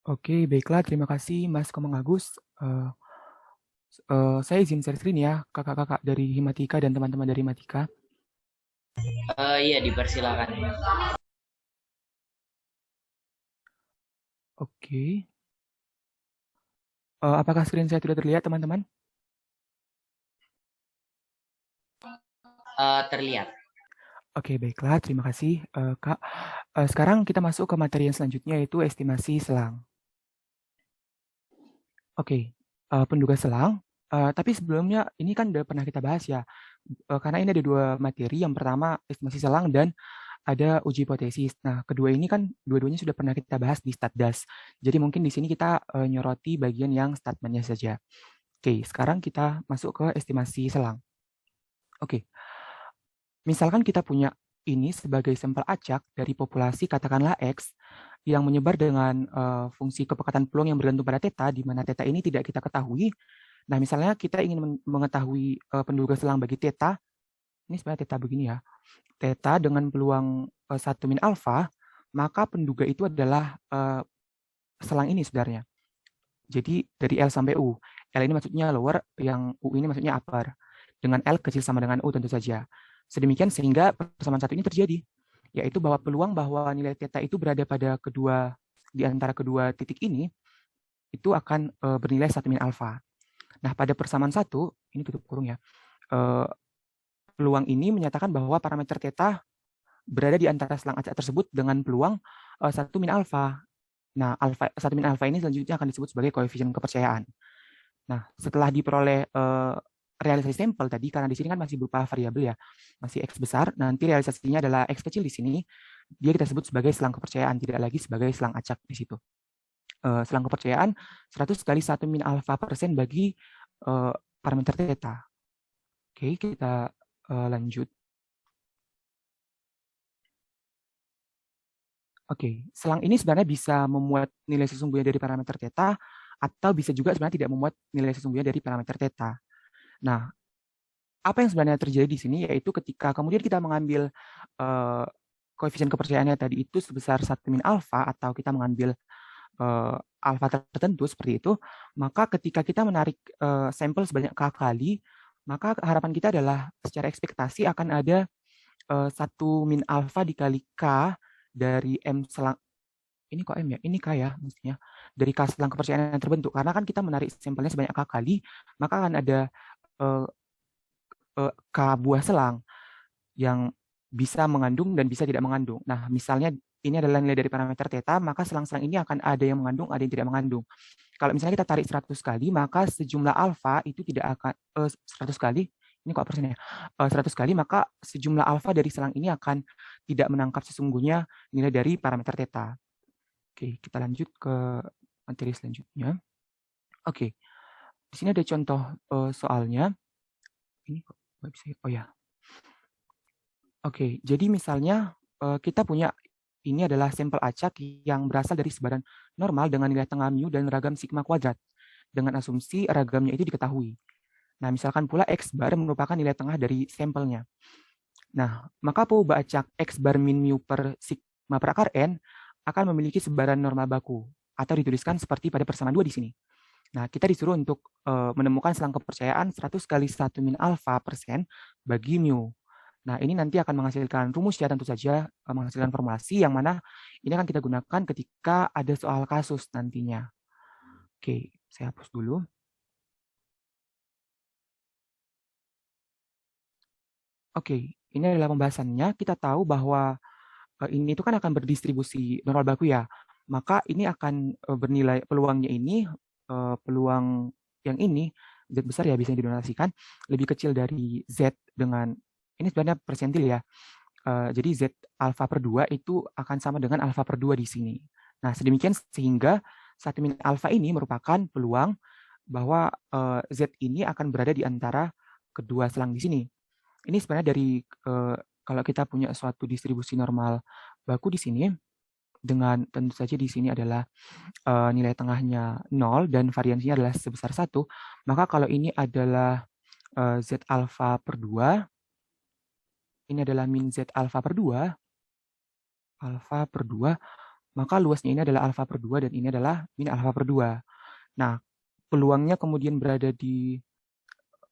Oke, baiklah. Terima kasih, Mas Komang Agus. Saya izin share screen ya, kakak-kakak dari Himatika dan teman-teman dari Himatika. Iya, dipersilakan. Oke. Apakah screen saya sudah terlihat, teman-teman? Terlihat. Oke, baiklah. Terima kasih, Kak. Sekarang kita masuk ke materi yang selanjutnya, yaitu estimasi selang. Oke, penduga selang. Tapi sebelumnya, ini kan udah pernah kita bahas ya. Karena ini ada dua materi. Yang pertama, estimasi selang dan ada uji hipotesis. Nah, kedua ini kan dua-duanya sudah pernah kita bahas di Statdas. Jadi mungkin di sini kita nyoroti bagian yang statementnya saja. Oke, sekarang kita masuk ke estimasi selang. Oke, misalkan kita punya ini sebagai sampel acak dari populasi katakanlah X yang menyebar dengan fungsi kepekatan peluang yang bergantung pada theta, di mana theta ini tidak kita ketahui. Nah, misalnya kita ingin mengetahui penduga selang bagi theta, ini sebenarnya theta begini ya, theta dengan peluang 1 min alfa, maka penduga itu adalah selang ini sebenarnya. Jadi dari L sampai U. L ini maksudnya lower, yang U ini maksudnya upper. Dengan L kecil sama dengan U tentu saja. Sedemikian sehingga persamaan satu ini terjadi, yaitu bahwa peluang bahwa nilai theta itu berada pada kedua di antara kedua titik ini itu akan bernilai 1 min alfa. Nah, pada persamaan satu, ini tutup kurung ya, peluang ini menyatakan bahwa parameter theta berada di antara selang acak tersebut dengan peluang 1 min alfa. Nah, alfa 1 min alfa ini selanjutnya akan disebut sebagai koefisien kepercayaan. Nah, setelah diperoleh realisasi sampel tadi, karena di sini kan masih berupa variabel ya, masih X besar, nanti realisasinya adalah X kecil di sini, dia kita sebut sebagai selang kepercayaan, tidak lagi sebagai selang acak di situ. Selang kepercayaan 100 kali 1 min alfa persen bagi parameter theta. Oke, kita lanjut. Oke, selang ini sebenarnya bisa memuat nilai sesungguhnya dari parameter theta, atau bisa juga sebenarnya tidak memuat nilai sesungguhnya dari parameter theta. Nah, apa yang sebenarnya terjadi di sini yaitu ketika kemudian kita mengambil uh, koefisien kepercayaannya tadi itu sebesar 1 min alfa, atau kita mengambil alfa tertentu seperti itu, maka ketika kita menarik sampel sebanyak K kali, maka harapan kita adalah secara ekspektasi akan ada 1 min alfa dikali K dari M selang, ini kok M ya? Ini K ya mestinya. Dari K selang kepercayaan yang terbentuk. Karena kan kita menarik sampelnya sebanyak K kali, maka akan ada uh, K buah selang yang bisa mengandung dan bisa tidak mengandung. Nah, misalnya ini adalah nilai dari parameter theta, maka selang-selang ini akan ada yang mengandung, ada yang tidak mengandung. Kalau misalnya kita tarik 100 kali, maka sejumlah alfa itu tidak akan 100 kali, ini kok persennya? 100 kali, maka sejumlah alfa dari selang ini akan tidak menangkap sesungguhnya nilai dari parameter theta. Oke, kita lanjut ke materi selanjutnya. Oke, di sini ada contoh soalnya. Ini kok nggak bisa ya? Oh ya. Oke, jadi misalnya kita punya ini adalah sampel acak yang berasal dari sebaran normal dengan nilai tengah mu dan ragam sigma kuadrat, dengan asumsi ragamnya itu diketahui. Nah, misalkan pula X bar merupakan nilai tengah dari sampelnya. Nah, maka perubahan acak X bar min mu per sigma per akar N akan memiliki sebaran normal baku, atau dituliskan seperti pada persamaan 2 di sini. Nah, kita disuruh untuk menemukan selang kepercayaan 100 kali 1 min alfa persen bagi mu. Nah, ini nanti akan menghasilkan rumus ya, tentu saja menghasilkan formulasi yang mana ini akan kita gunakan ketika ada soal kasus nantinya. Oke, saya hapus dulu. Oke, ini adalah pembahasannya. Kita tahu bahwa ini itu kan akan berdistribusi normal baku ya. Maka ini akan bernilai peluangnya ini, peluang yang ini, Z besar ya bisa didonasikan, lebih kecil dari Z dengan, ini sebenarnya persentil ya. Jadi Z alfa per 2 itu akan sama dengan alfa per 2 di sini. Nah, sedemikian sehingga 1 min alfa ini merupakan peluang bahwa Z ini akan berada di antara kedua selang di sini. Ini sebenarnya dari kalau kita punya suatu distribusi normal baku di sini, dengan tentu saja di sini adalah nilai tengahnya 0 dan variansinya adalah sebesar 1, maka kalau ini adalah Z alfa per 2, ini adalah min Z alfa per 2, alfa per 2, maka luasnya ini adalah alfa per 2 dan ini adalah min alfa per 2. Nah, peluangnya kemudian berada di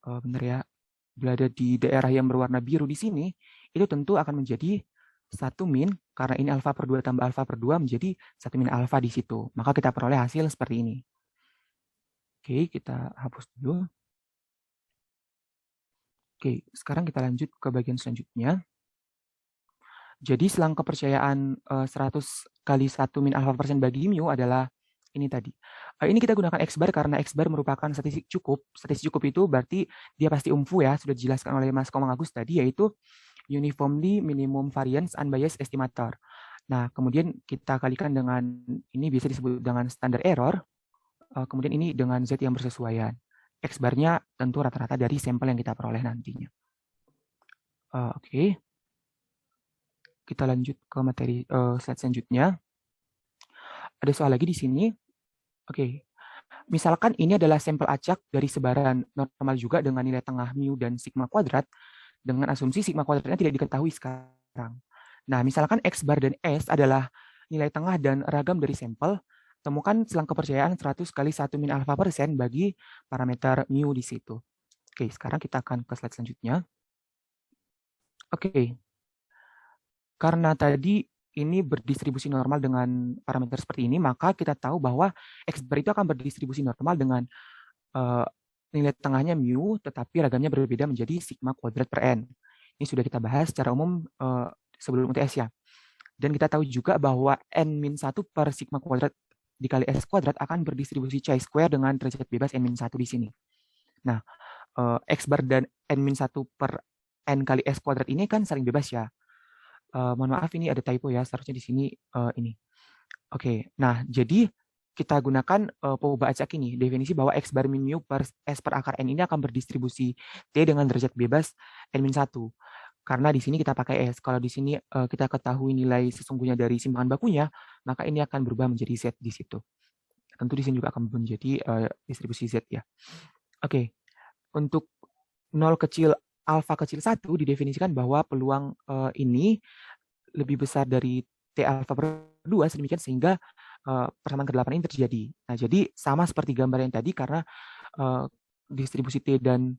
benar ya, berada di daerah yang berwarna biru di sini, itu tentu akan menjadi 1 min, karena ini alfa per 2 tambah alfa per 2 menjadi 1 min alfa di situ. Maka kita peroleh hasil seperti ini. Oke, kita hapus dulu. Oke, sekarang kita lanjut ke bagian selanjutnya. Jadi selang kepercayaan 100 kali 1 min alfa persen bagi mu adalah ini tadi. Ini kita gunakan X bar karena X bar merupakan statistik cukup. Statistik cukup itu berarti dia pasti umfu ya, sudah dijelaskan oleh Mas Komang Agus tadi, yaitu uniformly minimum variance unbiased estimator. Nah, kemudian kita kalikan dengan ini bisa disebut dengan standard error. Kemudian ini dengan Z yang bersesuaian. X bar-nya tentu rata-rata dari sampel yang kita peroleh nantinya. Oke. Kita lanjut ke materi slide selanjutnya. Ada soal lagi di sini. Oke. Misalkan ini adalah sampel acak dari sebaran normal juga dengan nilai tengah mu dan sigma kuadrat, dengan asumsi sigma kuadratnya tidak diketahui sekarang. Nah, misalkan X bar dan S adalah nilai tengah dan ragam dari sampel, temukan selang kepercayaan 100 kali 1 min alfa persen bagi parameter mu di situ. Oke, sekarang kita akan ke slide selanjutnya. Oke, karena tadi ini berdistribusi normal dengan parameter seperti ini, maka kita tahu bahwa X bar itu akan berdistribusi normal dengan nilai tengahnya mu, tetapi ragamnya berbeda menjadi sigma kuadrat per n. Ini sudah kita bahas secara umum sebelum UTS ya. Dan kita tahu juga bahwa n-1 per sigma kuadrat dikali S kuadrat akan berdistribusi chi-square dengan derajat bebas n-1 di sini. Nah, X bar dan n-1 per n kali S kuadrat ini kan saling bebas ya. Mohon maaf ini ada typo ya, seharusnya di sini ini. Oke, nah jadi kita gunakan perubahan acak ini, definisi bahwa X bar min mu per S per akar N ini akan berdistribusi T dengan derajat bebas N-1. Karena di sini kita pakai S. Kalau di sini kita ketahui nilai sesungguhnya dari simpangan bakunya, maka ini akan berubah menjadi Z di situ. Tentu di sini juga akan menjadi distribusi Z ya. Oke, untuk 0 kecil alfa kecil 1 didefinisikan bahwa peluang ini lebih besar dari T alfa per 2 sedemikian sehingga persamaan ke-8 ini terjadi. Nah, jadi sama seperti gambar yang tadi karena distribusi T dan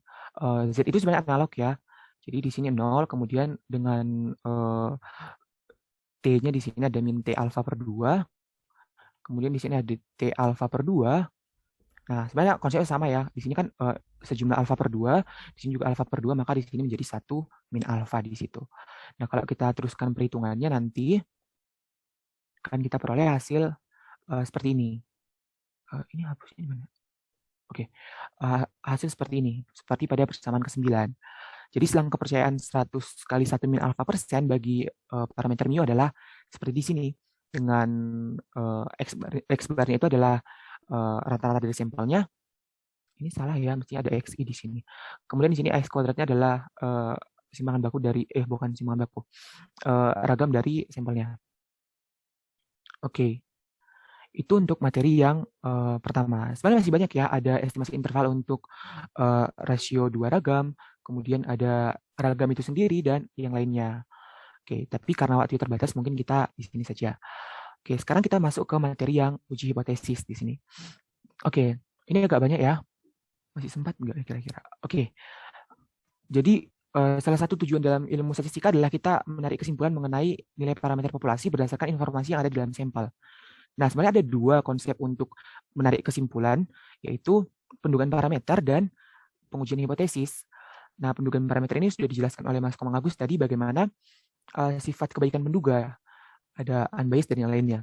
Z itu sebenarnya analog ya. Jadi di sini 0, kemudian dengan T-nya di sini ada min T alfa per 2. Kemudian di sini ada T alfa per 2. Nah, sebenarnya konsepnya sama ya. Di sini kan sejumlah alfa per 2, di sini juga alfa per 2, maka di sini menjadi 1 min alfa di situ. Nah, kalau kita teruskan perhitungannya nanti, kan kita peroleh hasil seperti ini. Ini hapus ini mana? Oke, hasil seperti ini, seperti pada persamaan ke-9. Jadi selang kepercayaan 100 kali 1 min alfa persen bagi parameter mu adalah seperti di sini. Dengan X bar-nya itu adalah rata-rata dari sampelnya. Ini salah ya, mesti ada XI di sini. Kemudian di sini X kuadratnya adalah simpangan baku dari, bukan simpangan baku, ragam dari sampelnya. Oke. Itu untuk materi yang pertama. Sebenarnya masih banyak ya, ada estimasi interval untuk rasio 2 ragam, kemudian ada ragam itu sendiri, dan yang lainnya. Oke, tapi karena waktu terbatas, mungkin kita di sini saja. Oke, sekarang kita masuk ke materi yang uji hipotesis di sini. Oke, ini agak banyak ya. Masih sempat nggak kira-kira? Oke, jadi salah satu tujuan dalam ilmu statistika adalah kita menarik kesimpulan mengenai nilai parameter populasi berdasarkan informasi yang ada di dalam sampel. Nah, sebenarnya ada dua konsep untuk menarik kesimpulan, yaitu pendugaan parameter dan pengujian hipotesis. Nah, pendugaan parameter ini sudah dijelaskan oleh Mas Komang Agus tadi bagaimana sifat kebaikan menduga, ada unbiased dan yang lainnya.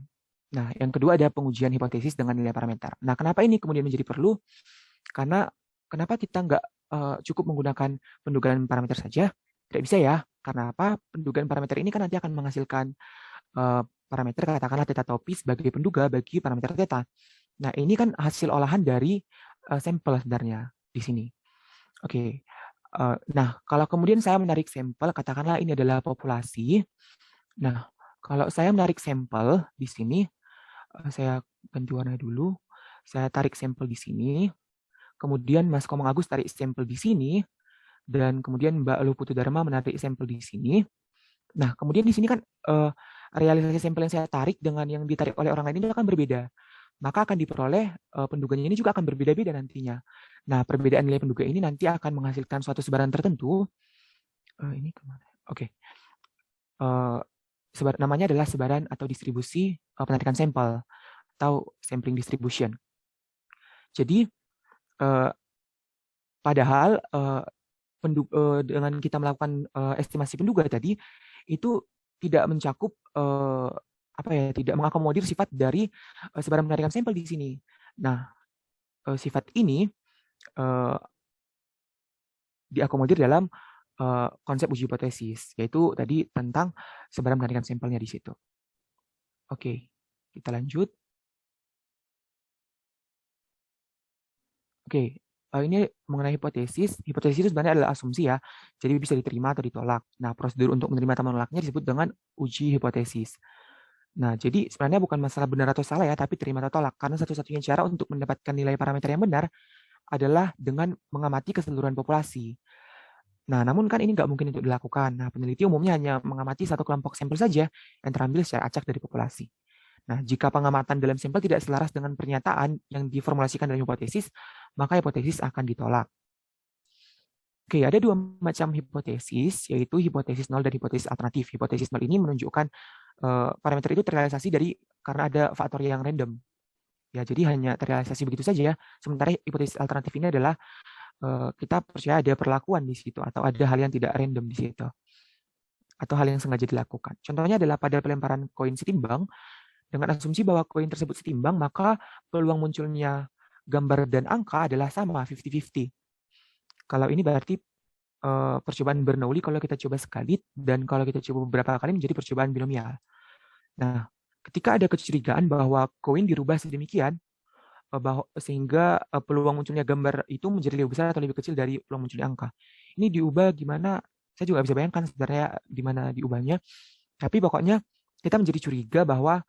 Nah, yang kedua ada pengujian hipotesis dengan nilai parameter. Nah, kenapa ini kemudian menjadi perlu? Karena kenapa kita nggak cukup menggunakan pendugaan parameter saja? Tidak bisa ya. Karena apa? Pendugaan parameter ini kan nanti akan menghasilkan parameter katakanlah theta topi sebagai penduga bagi parameter theta. Nah, ini kan hasil olahan dari sampel sebenarnya di sini. Oke. Nah, kalau kemudian saya menarik sampel, katakanlah ini adalah populasi. Nah, kalau saya menarik sampel di sini, saya ganti warna dulu. Saya tarik sampel di sini. Kemudian Mas Komang Agus tarik sampel di sini. Dan kemudian Mbak Lu Putu Dharma menarik sampel di sini. Nah, kemudian di sini kan realisasi sampel yang saya tarik dengan yang ditarik oleh orang lain ini akan berbeda. Maka akan diperoleh penduganya ini juga akan berbeda-beda nantinya. Nah, perbedaan nilai penduga ini nanti akan menghasilkan suatu sebaran tertentu. Ini kemana? Oke. Namanya adalah sebaran atau distribusi penarikan sampel atau sampling distribution. Jadi, padahal dengan kita melakukan estimasi penduga tadi itu tidak mencakup tidak mengakomodir sifat dari sebaran penarikan sampel di sini. Nah, sifat ini diakomodir dalam konsep uji hipotesis, yaitu tadi tentang sebaran penarikan sampelnya di situ. Oke, kita lanjut. Oke, ini mengenai hipotesis. Hipotesis itu sebenarnya adalah asumsi ya, jadi bisa diterima atau ditolak. Nah, prosedur untuk menerima atau menolaknya disebut dengan uji hipotesis. Nah, jadi sebenarnya bukan masalah benar atau salah ya, tapi terima atau tolak. Karena satu-satunya cara untuk mendapatkan nilai parameter yang benar adalah dengan mengamati keseluruhan populasi. Nah, namun kan ini nggak mungkin untuk dilakukan. Nah, peneliti umumnya hanya mengamati satu kelompok sampel saja yang terambil secara acak dari populasi. Nah, jika pengamatan dalam sampel tidak selaras dengan pernyataan yang diformulasikan dalam hipotesis, maka hipotesis akan ditolak. Oke, ada dua macam hipotesis, yaitu hipotesis nol dan hipotesis alternatif. Hipotesis nol ini menunjukkan parameter itu terrealisasi karena ada faktor yang random. Ya, jadi hanya terrealisasi begitu saja. Sementara hipotesis alternatif ini adalah kita percaya ada perlakuan di situ atau ada hal yang tidak random di situ atau hal yang sengaja dilakukan. Contohnya adalah pada pelemparan koin setimbang dengan asumsi bahwa koin tersebut setimbang, maka peluang munculnya gambar dan angka adalah sama 50-50. Kalau ini berarti percobaan Bernoulli kalau kita coba sekali dan kalau kita coba beberapa kali menjadi percobaan binomial. Nah, ketika ada kecurigaan bahwa koin dirubah sedemikian sehingga peluang munculnya gambar itu menjadi lebih besar atau lebih kecil dari peluang munculnya angka. Ini diubah gimana? Saya juga bisa bayangkan sebenarnya di mana diubahnya. Tapi pokoknya kita menjadi curiga bahwa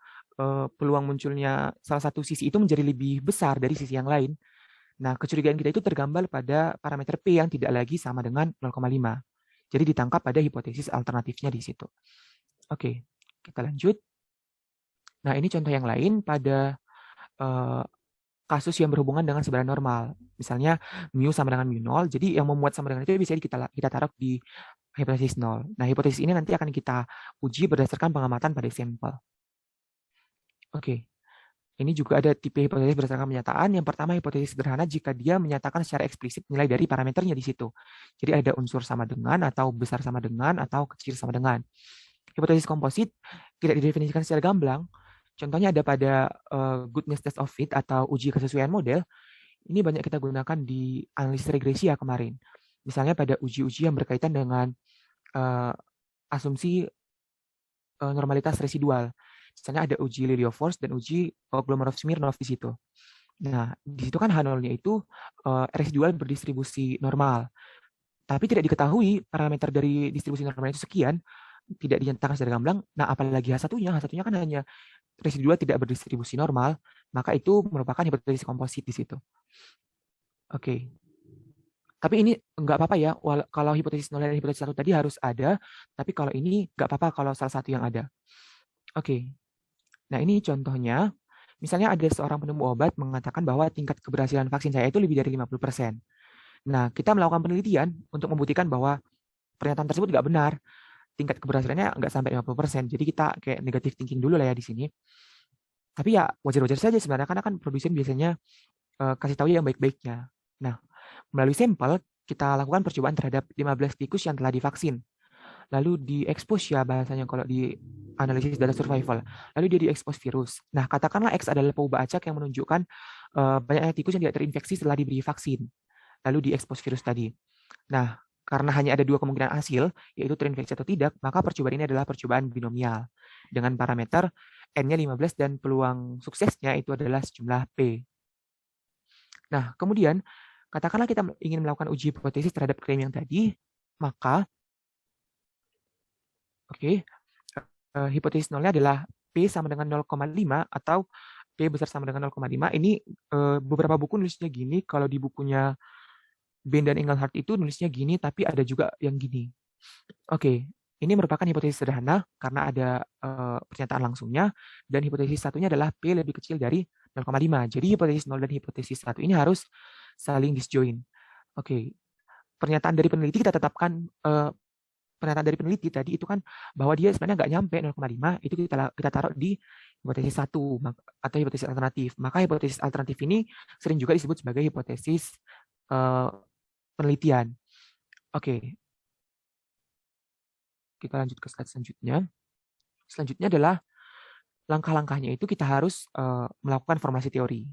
peluang munculnya salah satu sisi itu menjadi lebih besar dari sisi yang lain. Nah, kecurigaan kita itu tergambar pada parameter P yang tidak lagi sama dengan 0,5. Jadi ditangkap pada hipotesis alternatifnya di situ. Oke, kita lanjut. Nah, ini contoh yang lain pada kasus yang berhubungan dengan sebaran normal. Misalnya mu sama dengan mu0, jadi yang membuat sama dengan itu bisa kita taruh di hipotesis 0. Nah, hipotesis ini nanti akan kita uji berdasarkan pengamatan pada sampel. Oke. Ini juga ada tipe hipotesis berdasarkan kenyataan. Yang pertama, hipotesis sederhana jika dia menyatakan secara eksplisit nilai dari parameternya di situ. Jadi ada unsur sama dengan, atau besar sama dengan, atau kecil sama dengan. Hipotesis komposit tidak didefinisikan secara gamblang. Contohnya ada pada goodness test of fit atau uji kesesuaian model. Ini banyak kita gunakan di analisis regresi ya kemarin. Misalnya pada uji-uji yang berkaitan dengan asumsi normalitas residual. Misalnya ada uji Lilienfors dan uji Glomorov-Smirnov di situ. Nah, di situ kan H0-nya itu residual berdistribusi normal. Tapi tidak diketahui parameter dari distribusi normal itu sekian, tidak dinyatakan secara gamblang. Nah, apalagi H1-nya, H1-nya kan hanya residual tidak berdistribusi normal, maka itu merupakan hipotesis komposit di situ. Oke. Tapi ini nggak apa-apa ya, kalau hipotesis 0 dan hipotesis 1 tadi harus ada, tapi kalau ini nggak apa-apa kalau salah satu yang ada. Oke. Nah, ini contohnya. Misalnya ada seorang penemu obat mengatakan bahwa tingkat keberhasilan vaksin saya itu lebih dari 50%. Nah, kita melakukan penelitian untuk membuktikan bahwa pernyataan tersebut nggak benar. Tingkat keberhasilannya nggak sampai 50%. Jadi kita kayak negatif thinking dulu lah ya di sini. Tapi ya wajar-wajar saja sebenarnya, karena kan produsen biasanya kasih tahu yang baik-baiknya. Nah, melalui sampel, kita lakukan percobaan terhadap 15 tikus yang telah divaksin. Lalu diekspos ya bahasanya kalau di analisis data survival. Lalu dia diekspos virus. Nah, katakanlah X adalah peubah acak yang menunjukkan banyaknya tikus yang tidak terinfeksi setelah diberi vaksin. Lalu diekspos virus tadi. Nah, karena hanya ada dua kemungkinan hasil, yaitu terinfeksi atau tidak, maka percobaan ini adalah percobaan binomial. Dengan parameter N-nya 15 dan peluang suksesnya itu adalah sejumlah P. Nah, kemudian, katakanlah kita ingin melakukan uji hipotesis terhadap klaim yang tadi, maka hipotesis nolnya adalah P sama dengan 0,5 atau P besar sama dengan 0,5. Ini beberapa buku nulisnya gini, kalau di bukunya Ben dan Engelhardt itu nulisnya gini, tapi ada juga yang gini. Oke, Ini merupakan hipotesis sederhana karena ada pernyataan langsungnya, dan hipotesis satunya adalah P lebih kecil dari 0,5. Jadi hipotesis 0 dan hipotesis 1 ini harus saling disjoin. Oke, pernyataan dari peneliti kita tetapkan, pernyataan dari peneliti tadi itu kan bahwa dia sebenarnya nggak nyampe 0,5, itu kita taruh di hipotesis 1 atau hipotesis alternatif. Maka hipotesis alternatif ini sering juga disebut sebagai hipotesis penelitian. Oke, kita lanjut ke slide selanjutnya. Selanjutnya adalah langkah-langkahnya itu kita harus melakukan formulasi teori,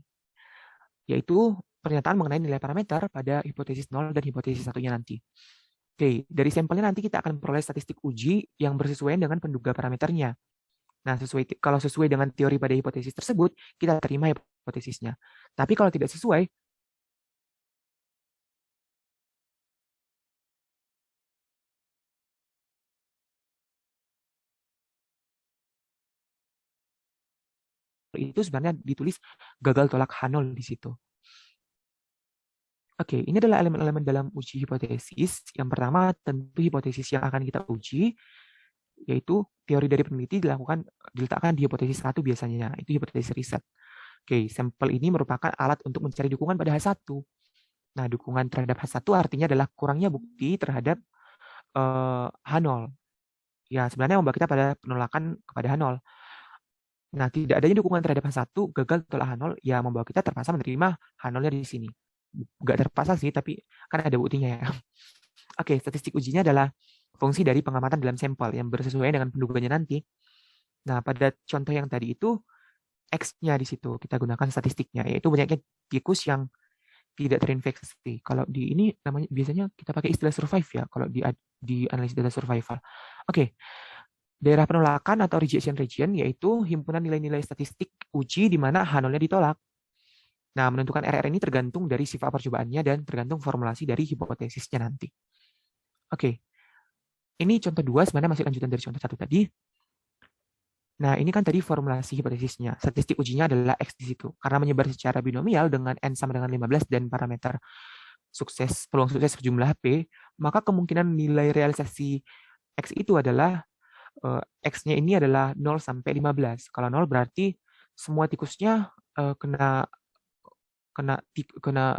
yaitu pernyataan mengenai nilai parameter pada hipotesis 0 dan hipotesis satunya nanti. Oke, dari sampelnya nanti kita akan peroleh statistik uji yang bersesuaian dengan penduga parameternya. Nah, kalau sesuai dengan teori pada hipotesis tersebut, kita terima hipotesisnya. Tapi kalau tidak sesuai, itu sebenarnya ditulis gagal tolak H0 di situ. Oke, ini adalah elemen-elemen dalam uji hipotesis. Yang pertama, tentu hipotesis yang akan kita uji, yaitu teori dari peneliti diletakkan di hipotesis 1 biasanya, itu hipotesis riset. Oke, sampel ini merupakan alat untuk mencari dukungan pada H1. Nah, dukungan terhadap H1 artinya adalah kurangnya bukti terhadap H0. Ya, sebenarnya membawa kita pada penolakan kepada H0. Nah, tidak adanya dukungan terhadap H1, gagal tolak H0, ya membawa kita terpaksa menerima H0-nya di sini. Nggak terpaksa sih, tapi kan ada buktinya ya. Oke, statistik ujinya adalah fungsi dari pengamatan dalam sampel yang bersesuaian dengan penduganya nanti. Nah, pada contoh yang tadi itu, X-nya di situ kita gunakan statistiknya, yaitu banyaknya tikus yang tidak terinfeksi. Kalau di ini namanya biasanya kita pakai istilah survive ya, kalau di analisis data survival. Oke, daerah penolakan atau rejection region yaitu himpunan nilai-nilai statistik uji di mana H0-nya ditolak. Nah, menentukan RR ini tergantung dari sifat percobaannya dan tergantung formulasi dari hipotesisnya nanti. Oke, ini contoh 2 sebenarnya masih lanjutan dari contoh 1 tadi. Nah, ini kan tadi formulasi hipotesisnya. Statistik ujinya adalah X di situ. Karena menyebar secara binomial dengan N sama dengan 15 dan parameter peluang sukses berjumlah P, maka kemungkinan nilai realisasi X itu adalah X-nya ini adalah 0 sampai 15. Kalau 0 berarti semua tikusnya kena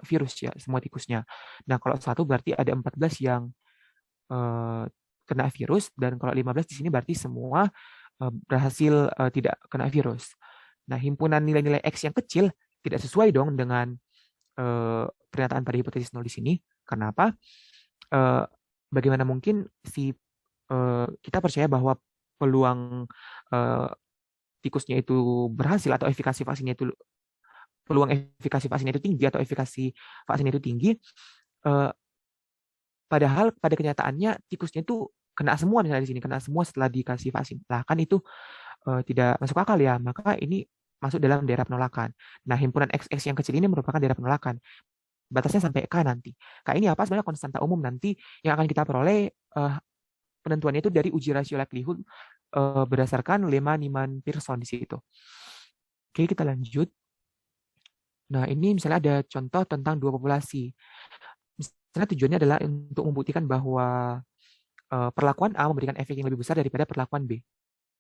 virus ya, semua tikusnya. Nah, kalau 1 berarti ada 14 yang kena virus, dan kalau 15 di sini berarti semua berhasil tidak kena virus. Nah, himpunan nilai-nilai X yang kecil tidak sesuai dong dengan pernyataan pada hipotesis 0 di sini. Kenapa? Bagaimana mungkin kita percaya bahwa peluang tikusnya itu berhasil atau efikasi vaksinnya itu peluang efikasi vaksinnya itu tinggi atau efikasi vaksinnya itu tinggi, padahal pada kenyataannya tikusnya itu kena semua misalnya di sini, kena semua setelah dikasih vaksin. Nah, kan itu tidak masuk akal ya, maka ini masuk dalam daerah penolakan. Nah, himpunan XX yang kecil ini merupakan daerah penolakan. Batasnya sampai K nanti. K ini apa? Sebenarnya konstanta umum nanti yang akan kita peroleh penentuannya itu dari uji rasio likelihood berdasarkan Lehmann-Niemann-Pearson di situ. Oke, kita lanjut. Nah, ini misalnya ada contoh tentang dua populasi. Misalnya tujuannya adalah untuk membuktikan bahwa perlakuan A memberikan efek yang lebih besar daripada perlakuan B.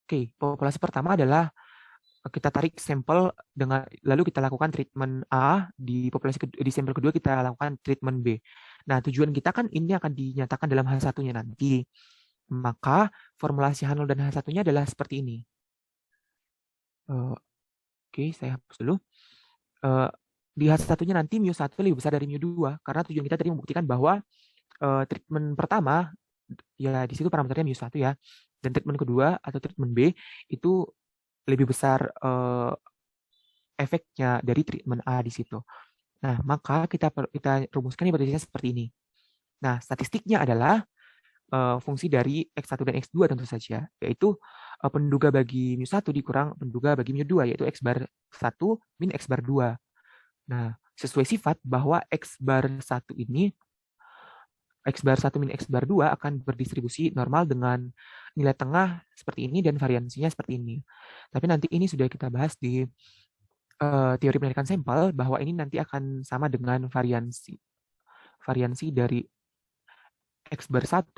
Oke, populasi pertama adalah kita tarik sampel lalu kita lakukan treatment A, di sampel kedua kita lakukan treatment B. Nah, tujuan kita kan ini akan dinyatakan dalam H1-nya nanti. Maka formulasi H0 dan H1-nya adalah seperti ini. Oke, saya hapus dulu. Di H1-nya nanti mu1 lebih besar dari mu2 karena tujuan kita tadi membuktikan bahwa treatment pertama ya di situ parameternya mu1 ya, dan treatment kedua atau treatment B itu lebih besar efeknya dari treatment A di situ. Nah, maka kita rumuskan hipotesisnya seperti ini. Nah, statistiknya adalah fungsi dari X1 dan X2 tentu saja, yaitu penduga bagi mu1 dikurang penduga bagi mu2, yaitu X bar 1 min X bar 2. Nah, sesuai sifat bahwa X bar 1 ini, X bar 1 min X bar 2 akan berdistribusi normal dengan nilai tengah seperti ini dan variansinya seperti ini. Tapi nanti ini sudah kita bahas di teori penarikan sampel, bahwa ini nanti akan sama dengan variansi dari X bar 1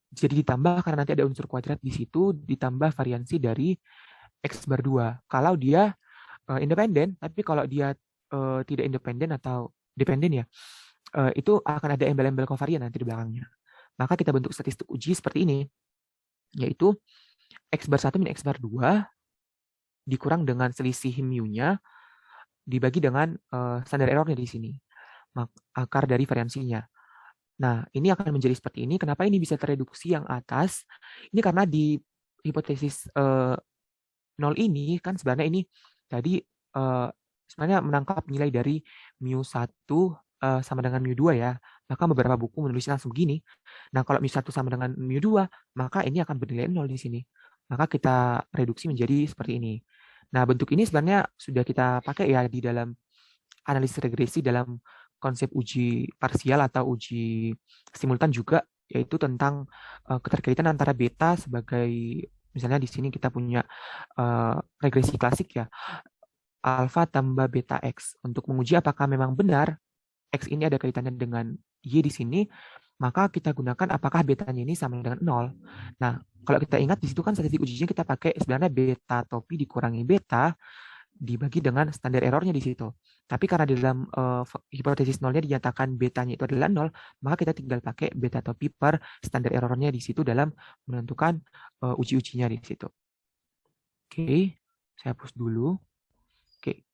Jadi ditambah karena nanti ada unsur kuadrat di situ, ditambah variansi dari X bar 2. Kalau dia independen, tapi kalau dia tidak independen atau dependen ya, itu akan ada embel-embel kovarian nanti di belakangnya. Maka kita bentuk statistik uji seperti ini, yaitu X bar 1 min X bar 2 dikurang dengan selisih mu-nya dibagi dengan standar errornya di sini, akar dari variansinya. Nah, ini akan menjadi seperti ini. Kenapa ini bisa tereduksi yang atas? Ini karena di hipotesis 0 ini kan sebenarnya ini tadi sebenarnya menangkap nilai dari mu1 sama dengan mu2 ya. Maka beberapa buku menulisnya langsung begini. Nah, kalau mu1 sama dengan mu2, maka ini akan bernilai 0 di sini. Maka kita reduksi menjadi seperti ini. Nah, bentuk ini sebenarnya sudah kita pakai ya di dalam analisis regresi dalam konsep uji parsial atau uji simultan juga, yaitu tentang keterkaitan antara beta sebagai, misalnya di sini kita punya regresi klasik ya, alfa tambah beta X. Untuk menguji apakah memang benar X ini ada kaitannya dengan Y di sini, maka kita gunakan apakah betanya ini sama dengan 0. Nah, kalau kita ingat di situ kan statistik ujinya kita pakai sebenarnya beta topi dikurangi beta dibagi dengan standar errornya di situ. Tapi karena di dalam hipotesis nolnya dinyatakan betanya itu adalah 0, maka kita tinggal pakai beta topi per standar errornya di situ dalam menentukan uji-ujinya di situ. Oke, saya hapus dulu. Oke,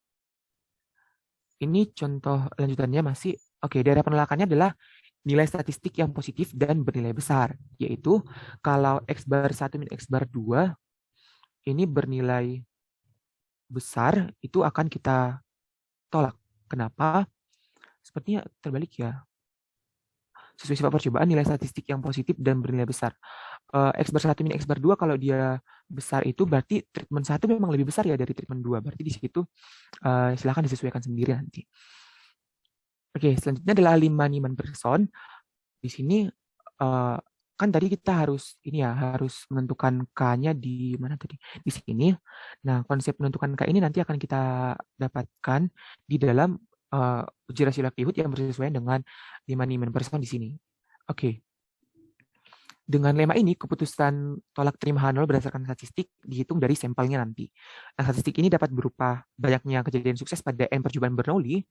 ini contoh lanjutannya masih. Oke, daerah penolakannya adalah nilai statistik yang positif dan bernilai besar, yaitu kalau X bar 1 min X bar 2 ini bernilai besar, itu akan kita tolak. Kenapa? Sepertinya terbalik ya. Sesuai sifat percobaan, nilai statistik yang positif dan bernilai besar. X bar 1 min X bar 2 kalau dia besar itu berarti treatment 1 memang lebih besar ya dari treatment 2. Berarti di situ silakan disesuaikan sendiri nanti. Oke, selanjutnya adalah Liemann person. Di sini kan tadi kita harus ini ya, harus menentukan K-nya di mana tadi? Di sini. Nah, konsep menentukan K ini nanti akan kita dapatkan di dalam uji rasio likelihood yang bersesuaian dengan Liemann person di sini. Oke. Dengan lema ini, keputusan tolak terima H0 berdasarkan statistik dihitung dari sampelnya nanti. Nah, statistik ini dapat berupa banyaknya kejadian sukses pada N percobaan Bernoulli,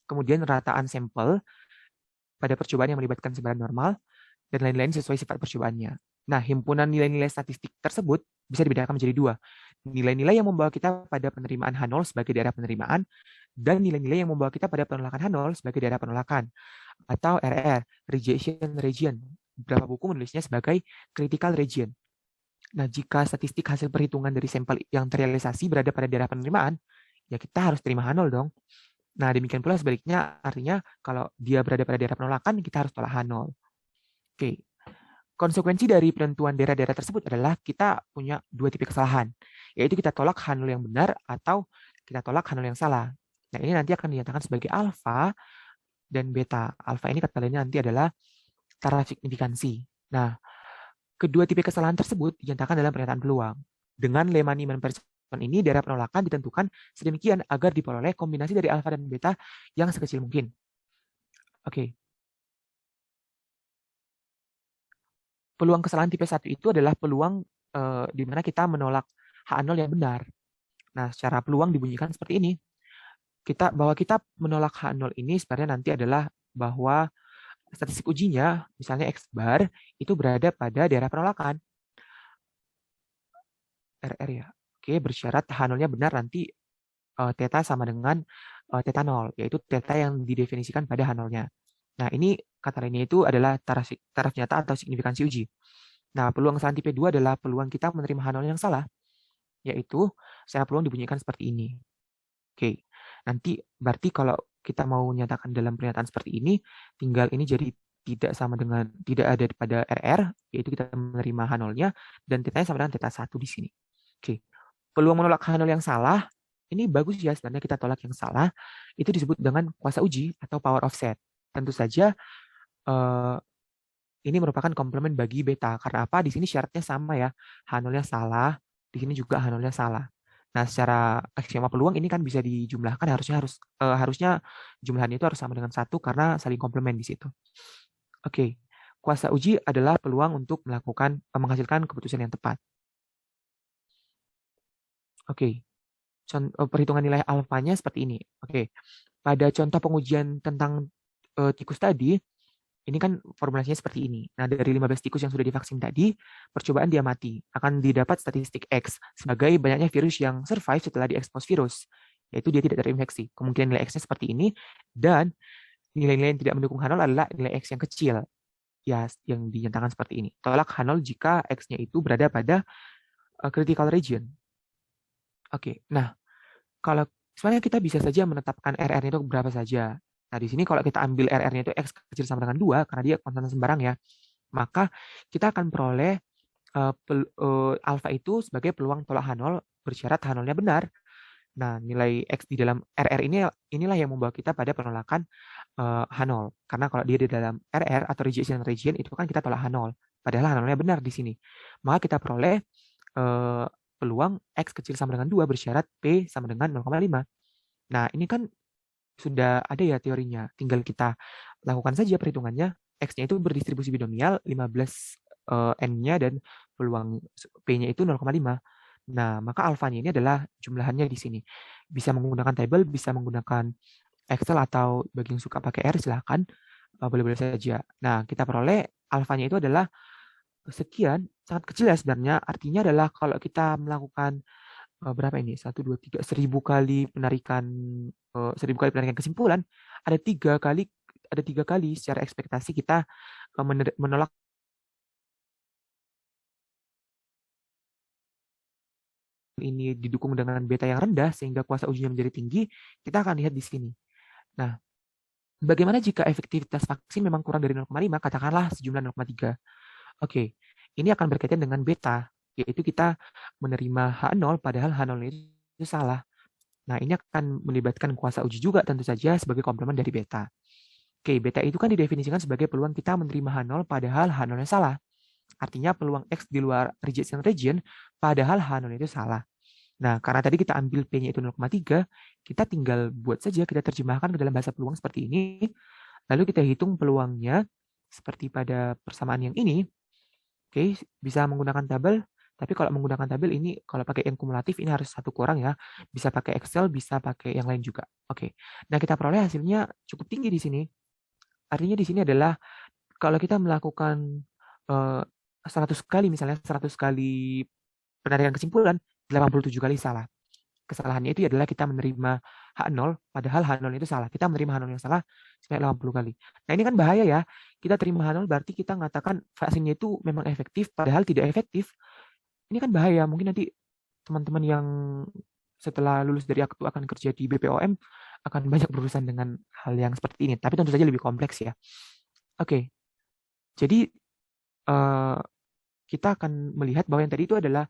kemudian rataan sampel pada percobaan yang melibatkan sebaran normal, dan lain-lain sesuai sifat percobaannya. Nah, himpunan nilai-nilai statistik tersebut bisa dibedakan menjadi dua. Nilai-nilai yang membawa kita pada penerimaan H0 sebagai daerah penerimaan, dan nilai-nilai yang membawa kita pada penolakan H0 sebagai daerah penolakan, atau RR, Rejection Region. Beberapa buku menulisnya sebagai Critical Region. Nah, jika statistik hasil perhitungan dari sampel yang terrealisasi berada pada daerah penerimaan, ya kita harus terima H0 dong. Nah, demikian pula sebaliknya, artinya kalau dia berada pada daerah penolakan, kita harus tolak H0. Oke, konsekuensi dari penentuan daerah-daerah tersebut adalah kita punya dua tipe kesalahan, yaitu kita tolak H0 yang benar atau kita tolak H0 yang salah. Nah, ini nanti akan dinyatakan sebagai alfa dan beta. Alfa ini kata lainnya nanti adalah taraf signifikansi. Nah, kedua tipe kesalahan tersebut dinyatakan dalam pernyataan peluang. Dengan Liemann person ini, daerah penolakan ditentukan sedemikian agar diperoleh kombinasi dari alfa dan beta yang sekecil mungkin. Oke. Peluang kesalahan tipe 1 itu adalah peluang di mana kita menolak H0 yang benar. Nah, secara peluang dibunyikan seperti ini. Bahwa kita menolak H0 ini sebenarnya nanti adalah bahwa statistik ujinya, misalnya X bar, itu berada pada daerah penolakan. RR ya. Oke, bersyarat H0-nya benar nanti theta sama dengan theta 0, yaitu theta yang didefinisikan pada H0-nya. Nah, ini kata lainnya itu adalah taraf nyata atau signifikansi uji. Nah, peluang kesalahan tipe 2 adalah peluang kita menerima H0 yang salah, yaitu secara peluang dibunyikan seperti ini. Oke, nanti berarti kalau kita mau menyatakan dalam pernyataan seperti ini, tinggal ini jadi tidak sama dengan, tidak ada pada RR, yaitu kita menerima H0-nya, dan theta-nya sama dengan theta 1 di sini. Oke, peluang menolak H0 yang salah, ini bagus ya, sebenarnya kita tolak yang salah, itu disebut dengan kuasa uji atau power offset. Tentu saja, ini merupakan komplement bagi beta. Karena apa? Di sini syaratnya sama ya. H0-nya salah, di sini juga H0-nya salah. Nah, secara aksioma peluang ini kan bisa dijumlahkan, harusnya jumlahannya itu harus sama dengan 1 karena saling komplement di situ. Oke. kuasa uji adalah peluang untuk menghasilkan keputusan yang tepat. Oke, perhitungan nilai alfanya seperti ini. Oke, pada contoh pengujian tentang tikus tadi, ini kan formulasinya seperti ini. Nah, dari 15 tikus yang sudah divaksin tadi, percobaan dia mati. Akan didapat statistik X sebagai banyaknya virus yang survive setelah diekspos virus, yaitu dia tidak terinfeksi. Kemungkinan nilai X-nya seperti ini, dan nilai-nilai yang tidak mendukung H0 adalah nilai X yang kecil, ya, yang dinyatakan seperti ini. Tolak H0 jika X-nya itu berada pada critical region. Oke, nah, kalau sebenarnya kita bisa saja menetapkan RR-nya itu berapa saja. Nah, di sini kalau kita ambil RR-nya itu X kecil sama dengan 2, karena dia konstanta sembarang ya, maka kita akan peroleh alfa itu sebagai peluang tolak H0 bersyarat H0-nya benar. Nah, nilai X di dalam RR inilah yang membawa kita pada penolakan H0. Karena kalau dia di dalam RR atau rejection region itu kan kita tolak H0. Padahal H0-nya benar di sini. Maka kita peroleh peluang X kecil sama dengan 2 bersyarat P sama dengan 0,5. Nah, ini kan sudah ada ya teorinya. Tinggal kita lakukan saja perhitungannya. X-nya itu berdistribusi binomial 15 N-nya dan peluang P-nya itu 0,5. Nah, maka alfanya ini adalah jumlahannya di sini. Bisa menggunakan table, bisa menggunakan Excel, atau bagi yang suka pakai R silahkan, boleh-boleh saja. Nah, kita peroleh alfanya itu adalah sekian, sangat kecil ya sebenarnya. Artinya adalah kalau kita melakukan berapa ini? 1, 2, 3, 1000 kali penarikan 1000 kali penarikan kesimpulan, ada 3 kali secara ekspektasi kita menolak ini didukung dengan beta yang rendah sehingga kuasa ujinya menjadi tinggi. Kita akan lihat di sini. Nah, bagaimana jika efektivitas vaksin memang kurang dari 0,5, katakanlah sejumlah 0,3. Oke, ini akan berkaitan dengan beta, yaitu kita menerima H0 padahal H0 itu salah. Nah, ini akan melibatkan kuasa uji juga tentu saja sebagai komplement dari beta. Oke, beta itu kan didefinisikan sebagai peluang kita menerima H0 padahal H0-nya salah. Artinya peluang X di luar rejection region padahal H0 itu salah. Nah, karena tadi kita ambil P-nya itu 0,3, kita tinggal buat saja, kita terjemahkan ke dalam bahasa peluang seperti ini, lalu kita hitung peluangnya seperti pada persamaan yang ini. Oke, bisa menggunakan tabel, tapi kalau menggunakan tabel ini, kalau pakai yang kumulatif, ini harus satu kurang ya. Bisa pakai Excel, bisa pakai yang lain juga. Oke, nah kita peroleh hasilnya cukup tinggi di sini. Artinya di sini adalah, kalau kita melakukan 100 kali, misalnya 100 kali penarikan kesimpulan, 87 kali salah. Kesalahannya itu adalah kita menerima H0, padahal H0 itu salah. Kita menerima H0 yang salah sebanyak 80 kali. Nah, ini kan bahaya ya. Kita terima H0 berarti kita mengatakan vaksinnya itu memang efektif, padahal tidak efektif. Ini kan bahaya. Mungkin nanti teman-teman yang setelah lulus dari aktu akan kerja di BPOM akan banyak berurusan dengan hal yang seperti ini. Tapi tentu saja lebih kompleks ya. Oke, jadi kita akan melihat bahwa yang tadi itu adalah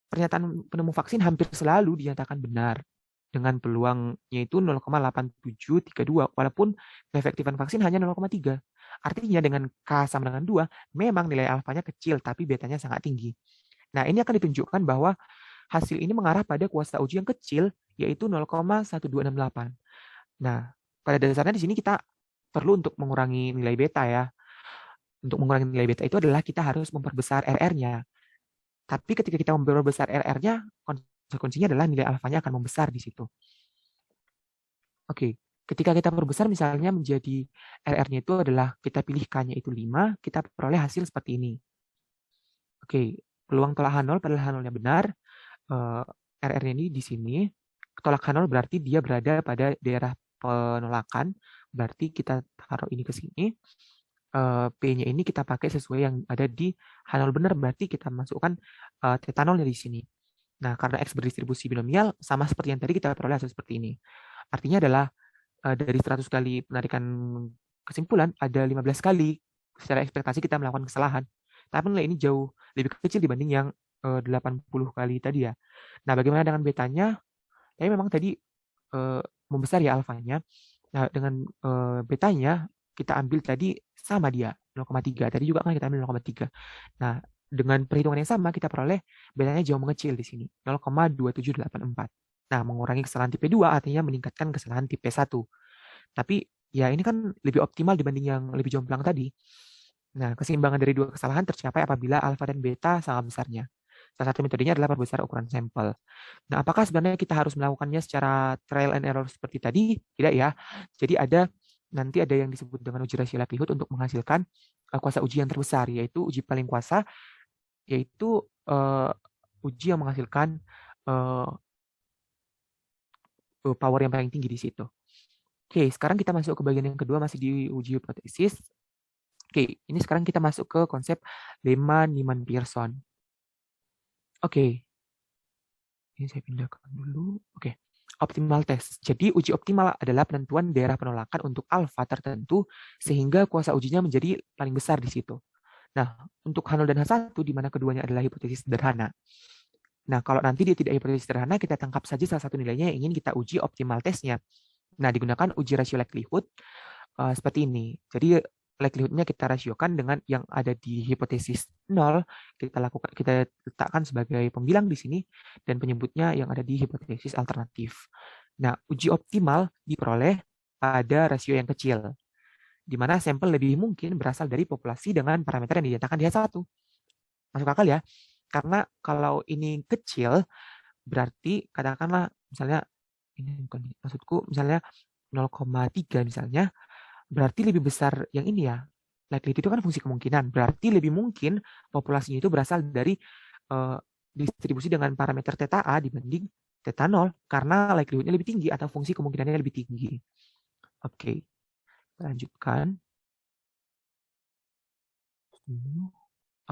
pernyataan penemu vaksin hampir selalu dinyatakan benar dengan peluangnya itu 0,8732 walaupun keefektifan vaksin hanya 0,3. Artinya dengan K sama dengan 2 memang nilai alfanya kecil tapi betanya sangat tinggi. Nah, ini akan ditunjukkan bahwa hasil ini mengarah pada kuasa uji yang kecil yaitu 0,1268. Nah, pada dasarnya di sini kita perlu untuk mengurangi nilai beta ya. Untuk mengurangi nilai beta itu adalah kita harus memperbesar RR-nya. Tapi ketika kita memperbesar RR-nya, konsekuensinya adalah nilai alfanya akan membesar di situ. Oke, ketika kita perbesar misalnya menjadi RR-nya itu adalah kita pilih K-nya itu 5, kita peroleh hasil seperti ini. Oke, peluang tolak H0 padahal H0-nya benar. RR-nya ini di sini. Tolak H0 berarti dia berada pada daerah penolakan. Berarti kita taruh ini ke sini. P-nya ini kita pakai sesuai yang ada di H0 benar, berarti kita masukkan theta 0 di sini. Nah, karena X berdistribusi binomial, sama seperti yang tadi kita peroleh hasil seperti ini. Artinya adalah dari 100 kali penarikan kesimpulan, ada 15 kali secara ekspektasi kita melakukan kesalahan. Tapi nilai ini jauh lebih kecil dibanding yang 80 kali tadi ya. Nah, bagaimana dengan betanya? Tapi memang tadi membesar ya alfanya. Nah, dengan betanya, kita ambil tadi sama dia 0,3. Tadi juga kan kita ambil 0,3. Nah, dengan perhitungan yang sama kita peroleh betanya jauh mengecil di sini 0,2784. Nah, mengurangi kesalahan tipe 2 artinya meningkatkan kesalahan tipe 1. Tapi ya ini kan lebih optimal dibanding yang lebih jomplang tadi. Nah, keseimbangan dari dua kesalahan tercapai apabila alfa dan beta sama besarnya. Salah satu metodenya adalah perbesar ukuran sampel. Nah, apakah sebenarnya kita harus melakukannya secara trial and error seperti tadi? Tidak ya. Jadi nanti ada yang disebut dengan uji rasio likelihood untuk menghasilkan kuasa uji yang terbesar, yaitu uji paling kuasa, yaitu uji yang menghasilkan uh, power yang paling tinggi di situ. Oke, sekarang kita masuk ke bagian yang kedua, masih di uji hipotesis. Oke, ini sekarang kita masuk ke konsep lemma Niemann Pearson. Oke, ini saya pindahkan dulu. Oke, optimal test. Jadi uji optimal adalah penentuan daerah penolakan untuk alfa tertentu sehingga kuasa ujinya menjadi paling besar di situ. Nah, untuk H0 dan H1 di mana keduanya adalah hipotesis sederhana. Nah, kalau nanti dia tidak hipotesis sederhana, kita tangkap saja salah satu nilainya yang ingin kita uji optimal testnya. Nah, digunakan uji rasio likelihood seperti ini. Jadi likelihood-nya kita rasiokan dengan yang ada di hipotesis 0, kita letakkan sebagai pembilang di sini dan penyebutnya yang ada di hipotesis alternatif. Nah, uji optimal diperoleh pada rasio yang kecil, di mana sampel lebih mungkin berasal dari populasi dengan parameter yang dinyatakan di H1. Masuk akal ya? Karena kalau ini kecil, berarti katakanlah misalnya, ini bukan maksudku, misalnya 0,3 misalnya, berarti lebih besar yang ini ya. Likelihood itu kan fungsi kemungkinan. Berarti lebih mungkin populasinya itu berasal dari distribusi dengan parameter theta A dibanding theta 0 karena likelihood-nya lebih tinggi atau fungsi kemungkinannya lebih tinggi. Oke, lanjutkan.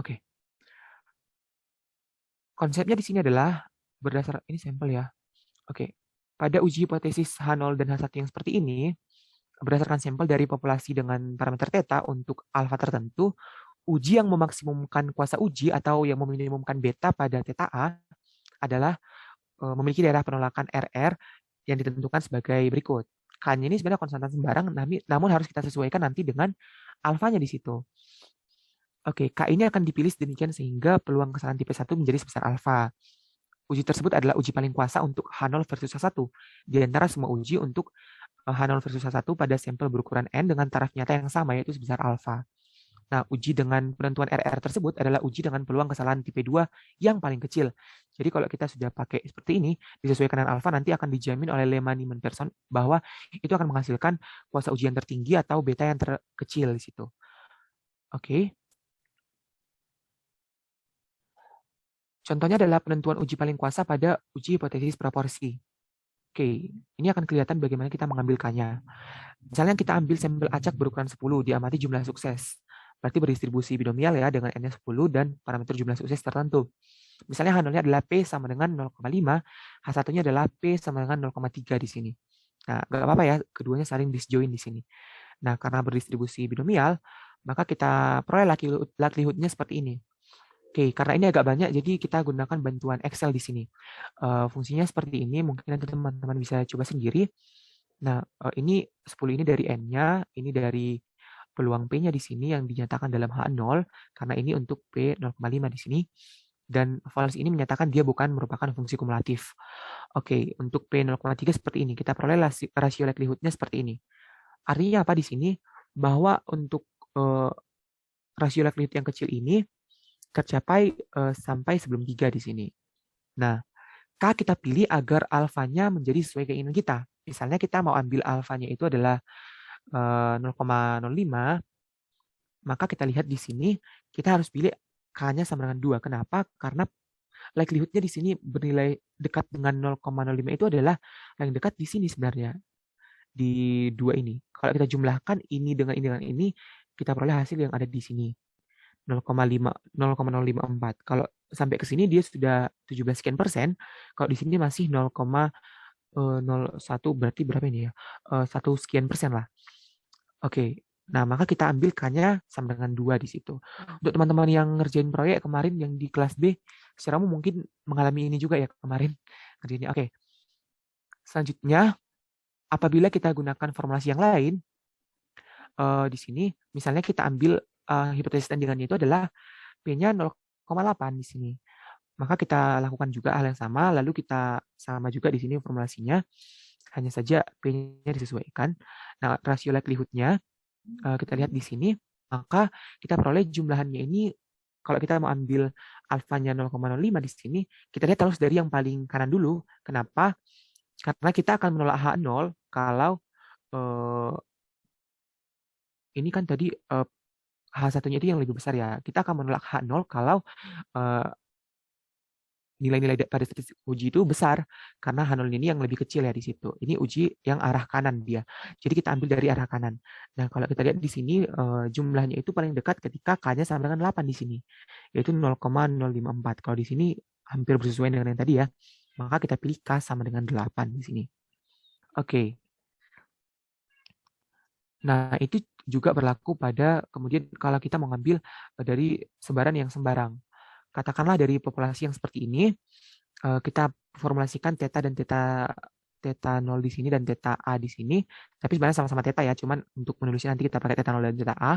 Oke. Konsepnya di sini adalah berdasar ini sampel ya. Oke. Pada uji hipotesis H0 dan H1 yang seperti ini, berdasarkan sampel dari populasi dengan parameter theta untuk alfa tertentu, uji yang memaksimumkan kuasa uji atau yang meminimumkan beta pada theta A adalah memiliki daerah penolakan RR yang ditentukan sebagai berikut. K-nya ini sebenarnya konstantan sembarang, namun harus kita sesuaikan nanti dengan alfanya di situ. Oke, K ini akan dipilih sedemikian sehingga peluang kesalahan tipe 1 menjadi sebesar alfa. Uji tersebut adalah uji paling kuasa untuk H0 versus H1 di antara semua uji untuk H0 versus H1 pada sampel berukuran N dengan taraf nyata yang sama, yaitu sebesar alfa. Nah, uji dengan penentuan RR tersebut adalah uji dengan peluang kesalahan tipe 2 yang paling kecil. Jadi kalau kita sudah pakai seperti ini, disesuaikan dengan alfa, nanti akan dijamin oleh lemma Niemann-Pearson bahwa itu akan menghasilkan kuasa uji yang tertinggi atau beta yang terkecil di situ. Oke. Contohnya adalah penentuan uji paling kuasa pada uji hipotesis proporsi. Oke, ini akan kelihatan bagaimana kita mengambilkannya. Misalnya kita ambil sampel acak berukuran 10, diamati jumlah sukses. Berarti berdistribusi binomial ya dengan n-nya 10 dan parameter jumlah sukses tertentu. Misalnya H0-nya adalah P sama dengan 0,5, H1-nya adalah P sama dengan 0,3 di sini. Nah, nggak apa-apa ya, keduanya saling disjoin di sini. Nah, karena berdistribusi binomial, maka kita peroleh likelihood-nya seperti ini. Oke, karena ini agak banyak, jadi kita gunakan bantuan Excel di sini. Fungsinya seperti ini, mungkin nanti teman-teman bisa coba sendiri. Nah, ini 10 ini dari N-nya, ini dari peluang P-nya di sini yang dinyatakan dalam H0, karena ini untuk P 0,5 di sini. Dan false ini menyatakan dia bukan merupakan fungsi kumulatif. Oke, untuk P 0,3 seperti ini. Kita peroleh rasio likelihood-nya seperti ini. Artinya apa di sini? Bahwa untuk rasio likelihood yang kecil ini tercapai sampai sebelum 3 di sini. Nah, K kita pilih agar alfanya menjadi sesuai keinginan kita. Misalnya kita mau ambil alfanya itu adalah 0,05, maka kita lihat di sini, kita harus pilih K-nya sama dengan 2. Kenapa? Karena likelihood-nya di sini bernilai dekat dengan 0,05 itu adalah yang dekat di sini sebenarnya. Di 2 ini. Kalau kita jumlahkan ini dengan ini, kita peroleh hasil yang ada di sini. 0,054. Kalau sampai ke sini dia sudah 17 sekian persen. Kalau di sini masih 0,01 berarti berapa ini ya? 1 sekian persen lah. Oke. Nah, maka kita ambil K-nya sama dengan 2 di situ. Untuk teman-teman yang ngerjain proyek kemarin yang di kelas B, secara mungkin mengalami ini juga ya kemarin. Ngerjainnya. Oke. Selanjutnya, apabila kita gunakan formulasi yang lain, di sini misalnya kita ambil hipotesis tandingannya itu adalah P-nya 0,8 di sini. Maka kita lakukan juga hal yang sama, lalu kita sama juga di sini formulasinya, hanya saja P-nya disesuaikan. Nah, rasio likelihood-nya kita lihat di sini, maka kita peroleh jumlahannya ini, kalau kita mau ambil alfanya 0,05 di sini, kita lihat harus dari yang paling kanan dulu. Kenapa? Karena kita akan menolak H0 kalau eh, ini kan tadi H1-nya itu yang lebih besar ya. Kita akan menolak H0 kalau eh, nilai-nilai pada statistik uji itu besar, karena H0 ini yang lebih kecil ya di situ. Ini uji yang arah kanan dia. Jadi kita ambil dari arah kanan. Nah, kalau kita lihat di sini jumlahnya itu paling dekat ketika K-nya sama dengan 8 di sini, yaitu 0,054. Kalau di sini hampir bersesuaian dengan yang tadi ya. Maka kita pilih K sama dengan 8 di sini. Oke. Nah, itu juga berlaku pada kemudian kalau kita mau ngambil dari sebaran yang sembarang. Katakanlah dari populasi yang seperti ini, kita formulasikan theta dan theta theta 0 di sini dan theta A di sini. Tapi sebenarnya sama-sama theta ya, cuman untuk menulisnya nanti kita pakai theta 0 dan theta A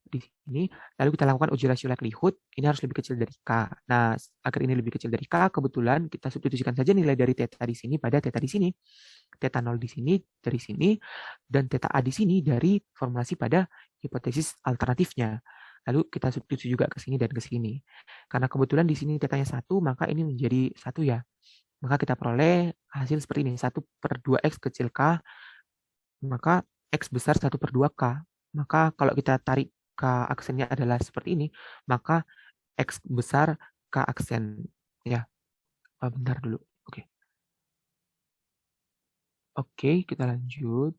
di sini. Lalu kita lakukan uji rasio likelihood, ini harus lebih kecil dari K. Nah, agar ini lebih kecil dari K, kebetulan kita substitusikan saja nilai dari theta di sini pada theta di sini. Theta 0 di sini dari sini, dan theta A di sini dari formulasi pada hipotesis alternatifnya. Lalu kita substitusi juga ke sini dan ke sini. Karena kebetulan di sini tetanya 1, maka ini menjadi 1 ya. Maka kita peroleh hasil seperti ini. 1 per 2X kecil K, maka X besar 1 per 2K. Maka kalau kita tarik K aksennya adalah seperti ini, maka X besar K aksen. Ya, bentar dulu. Oke. Oke, kita lanjut.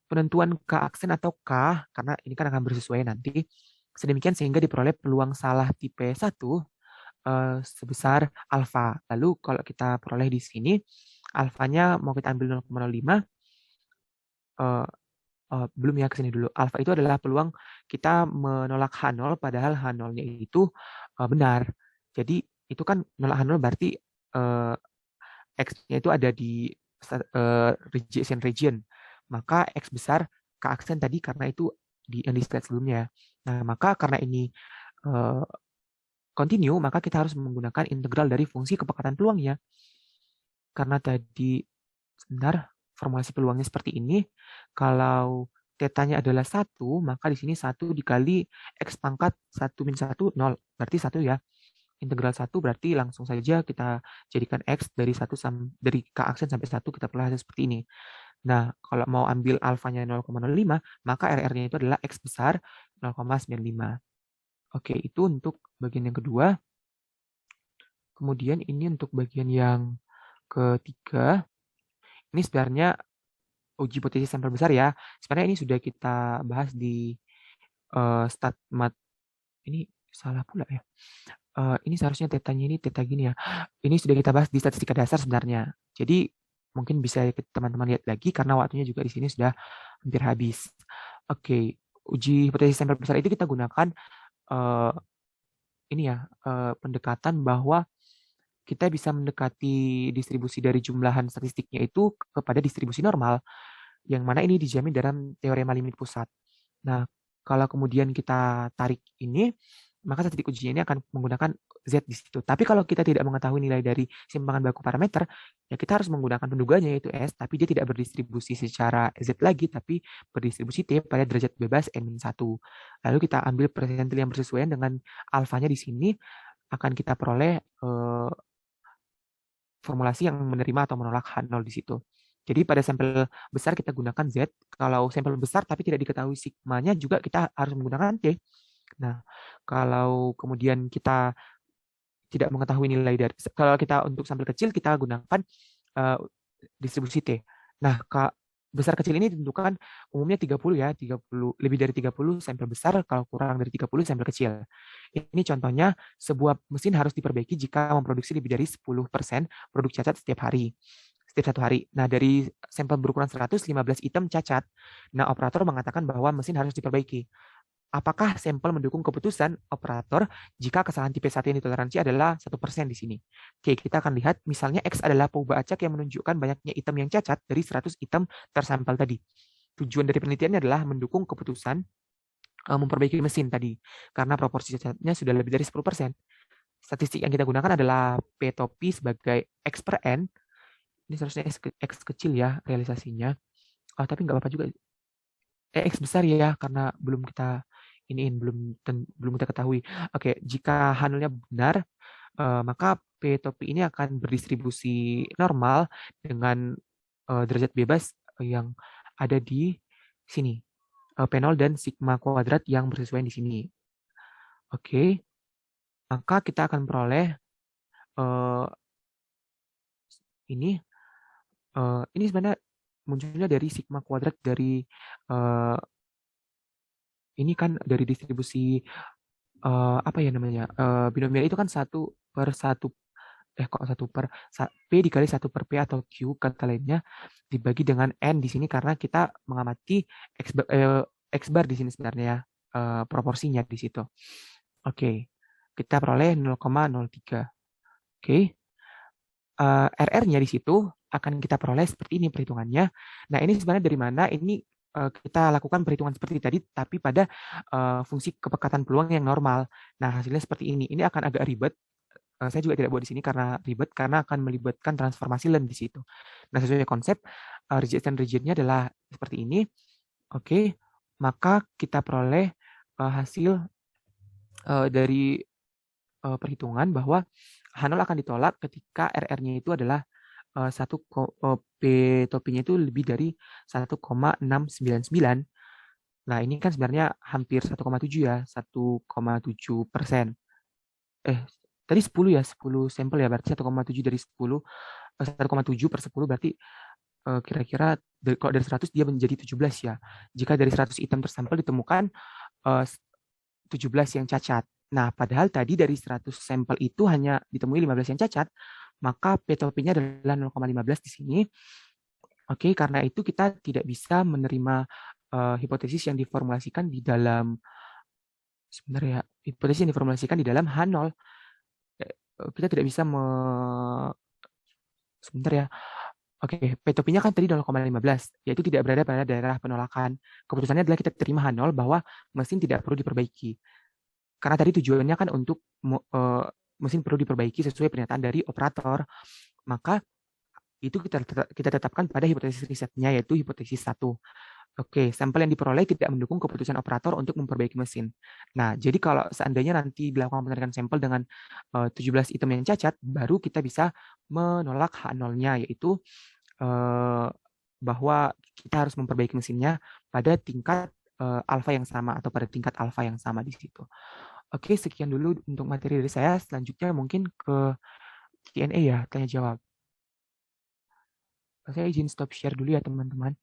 Penentuan K aksen atau K, karena ini kan akan bersesuaian nanti, sedemikian sehingga diperoleh peluang salah tipe 1 sebesar alfa. Lalu kalau kita peroleh di sini, alfanya mau kita ambil 0,05, belum ya, ke sini dulu. Alfa itu adalah peluang kita menolak H0, padahal H0-nya itu benar. Jadi itu kan nolak H0 berarti X-nya itu ada di rejection region. Maka X besar K aksen tadi karena itu yang di slide sebelumnya. Nah, maka karena ini continue, maka kita harus menggunakan integral dari fungsi kepekatan peluangnya. Karena tadi, sebentar, formulasi peluangnya seperti ini. Kalau tetanya adalah 1, maka di sini 1 dikali X pangkat 1 min 1, 0. Berarti 1 ya. Integral 1 berarti langsung saja kita jadikan X dari dari K aksen sampai 1, kita peroleh hasil seperti ini. Nah, kalau mau ambil alfanya 0,05, maka RR-nya itu adalah X besar 0,95. Oke, itu untuk bagian yang kedua. Kemudian ini untuk bagian yang ketiga. Ini sebenarnya uji hipotesis sampel besar ya. Sebenarnya ini sudah kita bahas di statmat. Ini salah pula ya. Ini seharusnya tetanya ini teta gini ya. Ini sudah kita bahas di statistika dasar sebenarnya. Jadi mungkin bisa teman-teman lihat lagi karena waktunya juga di sini sudah hampir habis. Oke, uji hipotesis sampel besar itu kita gunakan ini ya, pendekatan bahwa kita bisa mendekati distribusi dari jumlahan statistiknya itu kepada distribusi normal, yang mana ini dijamin dalam teorema limit pusat. Nah, kalau kemudian kita tarik ini, maka statistik ujinya ini akan menggunakan Z di situ. Tapi kalau kita tidak mengetahui nilai dari simpangan baku parameter, ya kita harus menggunakan penduganya yaitu S, tapi dia tidak berdistribusi secara Z lagi, tapi berdistribusi T pada derajat bebas N-1. Lalu kita ambil persentil yang bersesuaian dengan alfanya di sini, akan kita peroleh formulasi yang menerima atau menolak H0 di situ. Jadi pada sampel besar kita gunakan Z, kalau sampel besar tapi tidak diketahui sigmanya juga kita harus menggunakan T. Nah, kalau kemudian kita tidak mengetahui nilai dari, kalau kita untuk sampel kecil kita gunakan uh, distribusi T. Nah, besar kecil ini ditentukan umumnya 30 ya, 30 lebih dari 30 sampel besar, kalau kurang dari 30 sampel kecil. Ini contohnya sebuah mesin harus diperbaiki jika memproduksi lebih dari 10% produk cacat setiap hari. Setiap 1 hari. Nah, dari sampel berukuran 115 item cacat, nah operator mengatakan bahwa mesin harus diperbaiki. Apakah sampel mendukung keputusan operator jika kesalahan tipe 1 yang ditoleransi adalah 1% di sini? Oke, kita akan lihat misalnya X adalah perubahan acak yang menunjukkan banyaknya item yang cacat dari 100 item tersampel tadi. Tujuan dari penelitiannya adalah mendukung keputusan memperbaiki mesin tadi, karena proporsi cacatnya sudah lebih dari 10%. Statistik yang kita gunakan adalah P topi sebagai X per N. Ini seharusnya X kecil ya realisasinya. Oh, tapi nggak apa-apa juga. X besar ya, karena belum kita iniin belum kita ketahui. Oke, jika H0-nya benar, maka P topi ini akan berdistribusi normal dengan derajat bebas yang ada di sini. P0 dan sigma kuadrat yang bersesuaian di sini. Oke, maka kita akan peroleh eh, ini ini sebenarnya munculnya dari sigma kuadrat dari eh, ini kan dari distribusi apa ya namanya binomial itu kan 1/1 kok 1/P dikali 1/P atau Q kata lainnya dibagi dengan N di sini karena kita mengamati X bar di sini sebenarnya ya, proporsinya di situ. Oke, kita peroleh 0,03. Oke, RR-nya di situ akan kita peroleh seperti ini perhitungannya. Nah, ini sebenarnya dari mana? Ini kita lakukan perhitungan seperti tadi, tapi pada fungsi kepekatan peluang yang normal. Nah, hasilnya seperti ini. Ini akan agak ribet. Saya juga tidak buat di sini karena ribet, karena akan melibatkan transformasi lens di situ. Nah, sesuai konsep, resistance region-nya adalah seperti ini. Oke, maka kita peroleh hasil dari perhitungan bahwa H0 akan ditolak ketika RR-nya itu adalah P topinya itu lebih dari 1,699. Nah, ini kan sebenarnya hampir 1,7 ya, 1,7%. Tadi 10 ya, 10 sampel ya, berarti 1,7 dari 10, 1,7 per 10 berarti kira-kira kalau dari 100 dia menjadi 17 ya. Jika dari 100 item tersampel ditemukan 17 yang cacat. Nah, padahal tadi dari 100 sampel itu hanya ditemui 15 yang cacat, maka P-topinya adalah 0,15 di sini. Oke, karena itu kita tidak bisa menerima hipotesis yang diformulasikan di dalam sebenarnya hipotesis yang diformulasikan di dalam H0. Kita tidak bisa sebentar ya. Oke, P-topinya kan tadi 0,15, yaitu tidak berada pada daerah penolakan. Keputusannya adalah kita terima H0 bahwa mesin tidak perlu diperbaiki. Karena tadi tujuannya kan untuk mesin perlu diperbaiki sesuai pernyataan dari operator. Maka itu kita tetapkan pada hipotesis risetnya, yaitu hipotesis 1. Oke, sampel yang diperoleh tidak mendukung keputusan operator untuk memperbaiki mesin. Nah, jadi kalau seandainya nanti dilakukan penarikan sampel dengan 17 item yang cacat, baru kita bisa menolak H0-nya, yaitu bahwa kita harus memperbaiki mesinnya pada tingkat alfa yang sama atau pada tingkat alfa yang sama di situ. Oke, sekian dulu untuk materi dari saya. Selanjutnya mungkin ke Q&A ya, tanya jawab. Saya izin stop share dulu ya teman-teman.